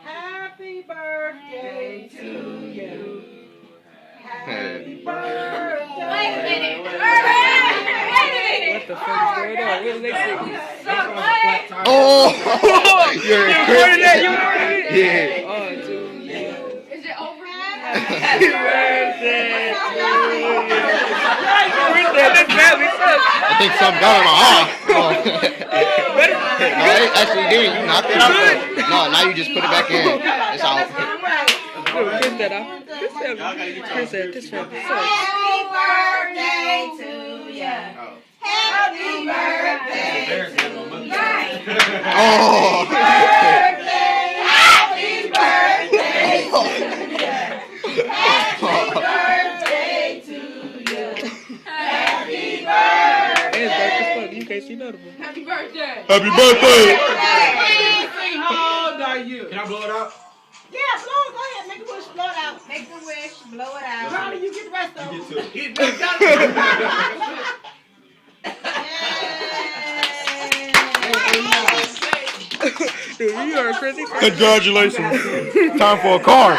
Happy birthday to you. Happy birthday. Wait a minute. Wait What the fuck is going on? What is they singing? Oh, you're recording that? You recording recording it? Yeah. Oh, dude. Is it over? Happy birthday to you. We said this family sucks. I think something got in my eye. Oh. No, it actually did. You knocked it out. No, now you just put it back in. It's out. Dude, Chris that off. Chris said this family sucks. Happy birthday to you. Happy birthday to you. Oh. Happy birthday to you. Happy birthday to you. Happy birthday. It's dark as fuck. You can't see none of them. Happy birthday. Happy birthday. How old are you? Can I blow it out? Yeah, blow it. Go ahead. Make a wish. Blow it out. Make the wish. Blow it out. Ronnie, you get the rest of them. Get to it. Dude, you are crazy. Congratulations. Time for a car.